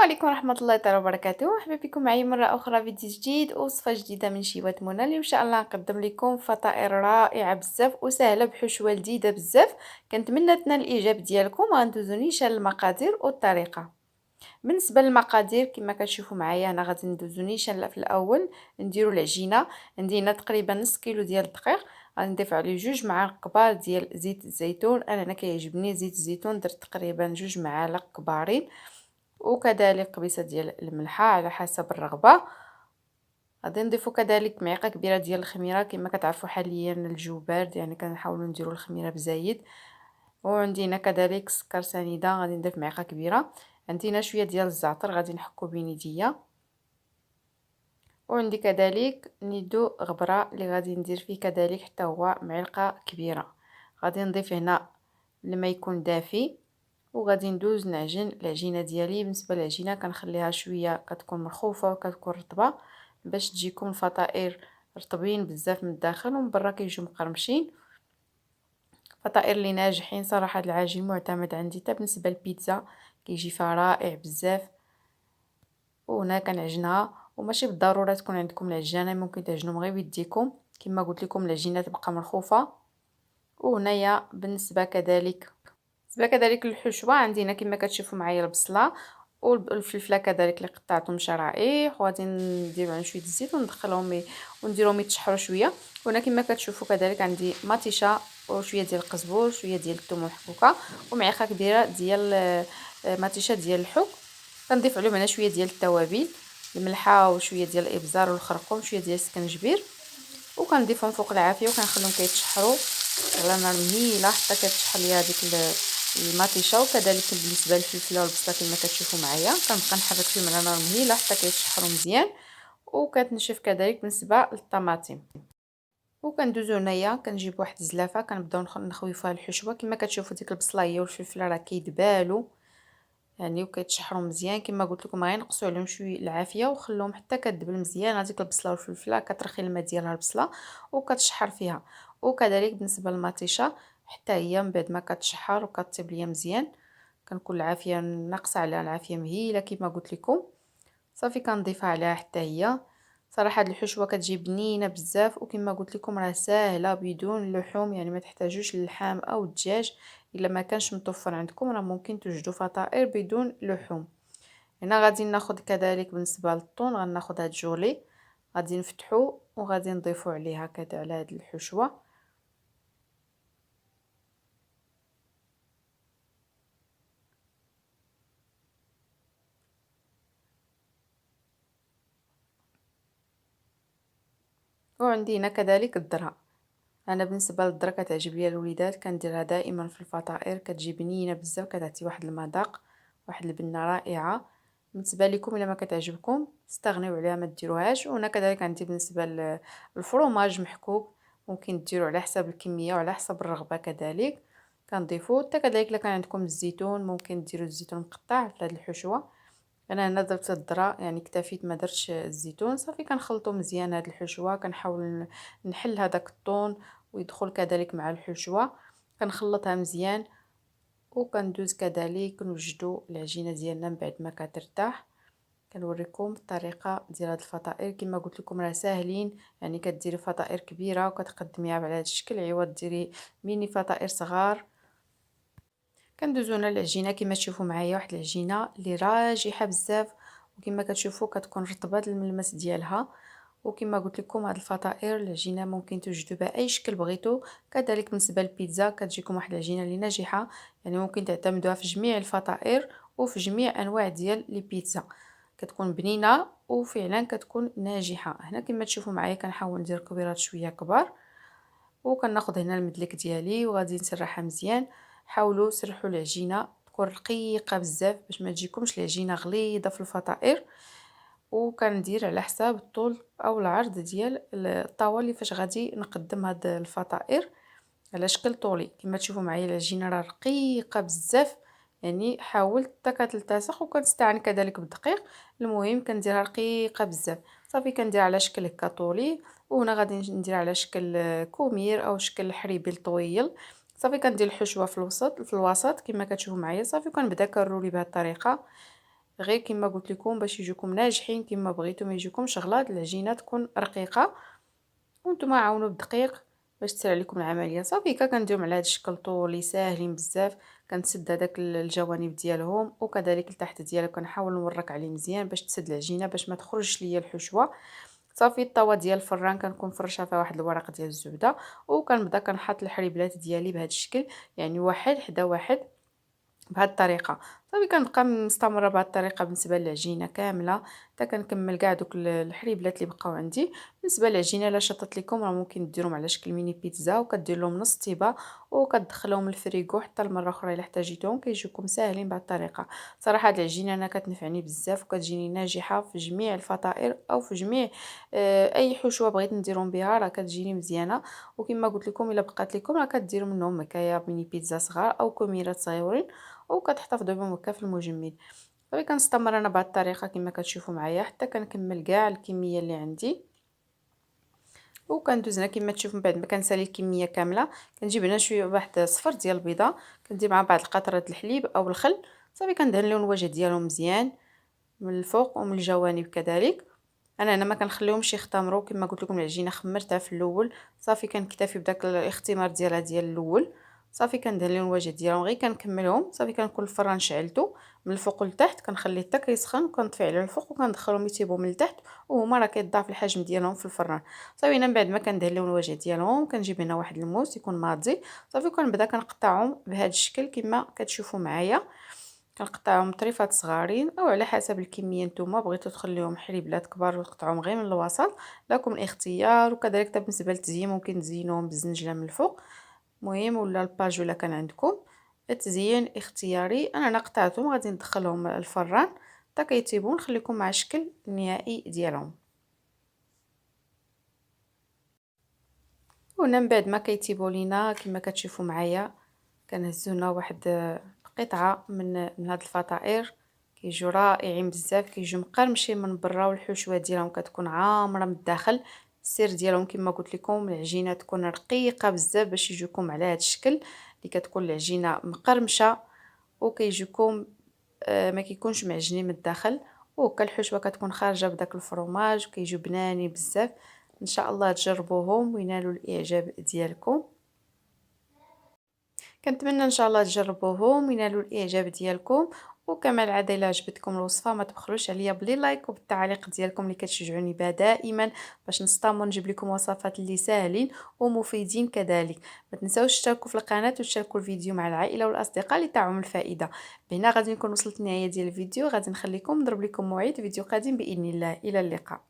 عليكم ورحمة الله تعالى وبركاته. مرحبا بكم معي مرة أخرى فيديو جديد ووصفة جديدة من شيوات منى. اليوم إن شاء الله نقدم لكم فطائر رائعة بزاف وسهلة بحشوة لذيذة بزاف. كنتمنى تنال الإعجاب ديالكم. غندوزو نيشان المقادير والطريقة. بالنسبة للمقادير كما كتشوفوا معايا هنا غادي ندوزو نيشان في الأول. نديرو العجينة. عندي هنا تقريبا نص كيلو ديال الدقيق. غادي نضيف عليه 2 معالق كبار ديال زيت الزيتون. انا هنا كيعجبني زيت الزيتون، درت تقريبا 2 معالق كبارين، وكذلك قبيصه ديال الملحه على حسب الرغبه. غادي نضيفو كذلك معلقه كبيره ديال الخميره. كما كتعرفوا حاليا الجو بارد، يعني كنحاولوا نديروا الخميره بزايد. وعندي هنا كذلك سكر سنيده، غادي نضيف معلقه كبيره. عندي هنا شويه ديال الزعتر غادي نحكو بين يديا. وعندي كذلك نيدو غبره اللي غادي ندير فيه كذلك حتى هو معلقه كبيره. غادي نضيف هنا الماء يكون دافي، وغادي ندوز نعجن العجينه ديالي. بالنسبه للعجينه كنخليها شويه كتكون مرخوفه وكتكون رطبه باش تجيكم الفطائر رطبين بزاف من الداخل ومن برا كيجيو مقرمشين. فطائر اللي ناجحين صراحه. العجين معتمد عندي حتى بالنسبه للبيتزا كيجي فيها رائع بزاف. وهنا كنعجنها، وماشي بالضروره تكون عندكم العجانه، ممكن تعجنوا غير بيديكم كما قلت لكم. العجينه تبقى مرخوفه. وهنايا بالنسبه كذلك للحشوه عندي هنا كما كتشوفوا معايا البصله والفلفله كذلك اللي قطعتهم شرائح، وغادي نديرو على شويه الزيت وندخلهم ونديرهم يتشحروا شويه. وهنا كما كتشوفوا كذلك عندي مطيشه وشويه ديال القزبور، شويه ديال الثوم محكوكه، ومعلقه كبيره ديال مطيشه ديال الحك. كنضيف عليهم هنا شويه ديال التوابل، الملحه وشويه ديال الابزار والخرقوم، شويه ديال السكنجبير، وكنضيفهم فوق العافيه وكنخليهم كيتشحروا على نار مهيله حتى كتشحر لي هذيك المطيشه. وكذلك بالنسبه للفلفله والبصله كما كتشوفوا معايا كنبقى نحرك فيهم على نار مهيله حتى كيتشحروا مزيان. وكتنشف كذلك بالنسبه للطماطم. وكندوزو هنايا كنجيب واحد الزلافه كنبداو نخوي فيها الحشوه. كما كتشوفوا ديك البصله هي والفلفله راه كيدبالوا يعني وكيتشحروا مزيان. كما قلت لكم غير نقصوا عليهم شويه العافيه وخلوهم حتى كتدبل مزيان. هذيك البصله والفلفله كترخي الماء ديالها البصله وكتشحر فيها. وكذلك بالنسبه للمطيشه حتى هي من بعد ما كتشحر وكطيب ليا مزيان كنكون العافيه ناقصه عليها العافيه مهيله كما قلت لكم. صافي كنضيفها عليها حتى هي. صراحه هاد الحشوه كتجي بنينه بزاف، وكما قلت لكم راه ساهله بدون لحوم، يعني ما تحتاجوش للحام او الدجاج. الا ما كانش متوفر عندكم راه ممكن توجدوا فطائر بدون لحوم. هنا غادي ناخذ كذلك بالنسبه للطون غناخذ هاد جولي غادي نفتحو وغادي نضيفو عليه هكذا على هاد الحشوه. وعندي هنا كذلك الذره. انا بالنسبه للذره كتعجب ليا الوليدات، كنديرها دائما في الفطائر كتجي بنينه بزاف، كتعطي واحد المذاق واحد البنه رائعه. بالنسبه لكم الا ما كتعجبكم استغنيو عليها ما ديروهاش. وهنا كذلك عندي بالنسبه للفرماج محكوك ممكن ديروا على حسب الكميه وعلى حسب الرغبه. كذلك كنضيفو حتى كذلك الا كان عندكم الزيتون ممكن ديروا الزيتون مقطع في هذه الحشوه. انا هنا درت الذره يعني اكتفيت ما درتش الزيتون. صافي كنخلطو مزيان هاد الحشوه، كنحاول نحل هذاك الطون ويدخل كذلك مع الحشوه. كنخلطها مزيان وكندوز كذلك نوجدوا العجينه ديالنا من بعد ما كترتاح. كنوريكم الطريقه ديال هاد الفطائر. كما قلت لكم راه ساهلين، يعني كديري فطائر كبيره وكتقدميها على هذا الشكل عوض ديري ميني فطائر صغار. كندوزو هنا العجينه كما تشوفوا معايا، واحد العجينه اللي راجحه بزاف وكما كتشوفوا كتكون رطبه الملمس ديالها. وكما قلت لكم هاد الفطائر العجينه ممكن توجدوا باي شكل بغيتو. كذلك بالنسبه للبيتزا كتجيكم واحد العجينه اللي ناجحه، يعني ممكن تعتمدوها في جميع الفطائر وفي جميع انواع ديال البيتزا. كتكون بنينه وفعلا كتكون ناجحه. هنا كما تشوفوا معايا كنحاول ندير كبيرات شويه كبار، وكناخذ هنا المدلك ديالي وغادي نسرحها مزيان. حاولوا سرحوا العجينه تكون رقيقه بزاف باش ما تجيكمش العجينه غليظه في الفطائر. وكندير على حساب الطول او العرض ديال الطاوه اللي فاش غادي نقدم هاد الفطائر على شكل طولي. كما تشوفوا معايا العجينه راه رقيقه بزاف، يعني حاولت حتى كتلتصق. وكنستعن كذلك بالدقيق، المهم كنديرها رقيقه بزاف. صافي كندير على شكل هكا طولي، وهنا غادي ندير على شكل كومير او شكل حريبيل طويل. صافي كندير الحشوه في الوسط كما كتشوفوا معايا. صافي كنبدا كنرولي بهذه الطريقه. غير كما قلت لكم باش يجوكم ناجحين كما بغيتو، ما يجيكمش غلاظ، العجينه تكون رقيقه. وانتم عاونوا بالدقيق باش تسهل عليكم العمليه. صافي هكا كنديرهم على هذا الشكل طولي ساهلين بزاف. كنسد هذاك الجوانب ديالهم، وكذلك التحت ديالها كنحاول نورك عليه مزيان باش تسد العجينه باش ما تخرجش ليا الحشوه. صافي الطاوه ديال الفران كنكون فرشها فيها واحد الورق ديال الزبده، وكنبدا كنحط الحريبلات ديالي بهذا الشكل، يعني واحد حدا واحد بهذه الطريقه. صافي كنبقى مستمره بهذه الطريقه بالنسبه للعجينه كامله حتى كنكمل كاع دوك الحريبلات اللي بقاو عندي. بالنسبه للعجينه الا شطت لكم راه ممكن ديروهم على شكل ميني بيتزا، وكدير لهم نص طيبه وكتدخلهم الفريغو حتى المره اخرى الا احتاجيتهم كيجيوكم ساهلين بهذه الطريقه. صراحه هذه العجينه انا كتنفعني بزاف وكتجيني ناجحه في جميع الفطائر او في جميع اي حشوه بغيت نديرهم بها راه كتجيني مزيانه. وكما قلت لكم الا بقات لكم راه كديروا منهم هكايا ميني بيتزا صغار او كميرات صغيورين وكتحتفظوا بهم هكا في المجمد. صافي كنستمر انا بهذه الطريقه كما كتشوفوا معايا حتى كنكمل كاع الكميه اللي عندي. وكندوز هنا كما تشوفوا من بعد ما كنسالي الكميه كامله كنجيب هنا شويه واحد صفر ديال البيضه، كندير مع بعض القطرات الحليب او الخل. صافي كندهن لهم الوجه ديالهم مزيان من الفوق ومن الجوانب كذلك. انا هنا ما كنخليهمش يختمروا كما قلت لكم، العجينه خمرتها في الاول. صافي كنكتفي بداك الاختمار ديالها ديال الاول. صافي كندهن لهم الوجه ديالهم غير كنكملهم. صافي كنكون الفران شعلته من الفوق لتحت، كنخليه حتى كيسخن وكنطفي على الفوق وكندخلهم يطيبوا من التحت، وهما راه كيضاعف الحجم ديالهم في الفران. صافي هنا من بعد ما كندهن لهم الوجه ديالهم كنجيب هنا واحد الموس يكون ماضي. صافي كنبدا كنقطعهم بهذا الشكل كما كتشوفوا معايا. كنقطعهم طريفات صغارين او على حسب الكميه نتوما بغيتو تخليهم حليبلات كبار وتقطعوهم غير من الوسط، لكم الاختيار. وكذلك حتى بالنسبه للتزيين ممكن تزينوهم بالزنجله من الفوق، مهم ولا الباجو الا كان عندكم. التزيين اختياري. انا قطعتهم غادي ندخلهم الفران حتى كيطيبوا نخليكم مع الشكل النهائي ديالهم. وهنا من بعد ما كيطيبوا لينا كما كتشوفوا معايا كنهزو هنا واحد قطعه من هاد الفطائر. كيجيو رائعين بزاف، كيجيو مقرمشين من برا والحشوه ديالهم كتكون عامره من الداخل. السر ديالهم كما قلت لكم العجينه تكون رقيقه بزاف باش يجوكم على هاد الشكل اللي كتكون العجينه مقرمشه، وكيجيكم ما كيكونش معجنين من الداخل، وهكا الحشوه كتكون خارجه بداك الفرماج وكيجيو بنانين بزاف. ان شاء الله تجربوهم وينالوا الاعجاب ديالكم. كنتمنى ان شاء الله تجربوهم وينالوا الاعجاب ديالكم. وكما العاده الا عجبتكم الوصفه ما تبخلوش عليا بلي لايك وبالتعليق ديالكم اللي كتشجعوني بها دائما باش نستمر نجيب لكم وصفات اللي ساهلين ومفيدين كذلك. ما تنساوش تشتركوا في القناه وتشاركوا الفيديو مع العائله والاصدقاء لتعم الفائده. بهنا غادي نكون وصلت لنهايه ديال الفيديو، غادي نخليكم نضرب لكم موعد فيديو قادم باذن الله. الى اللقاء.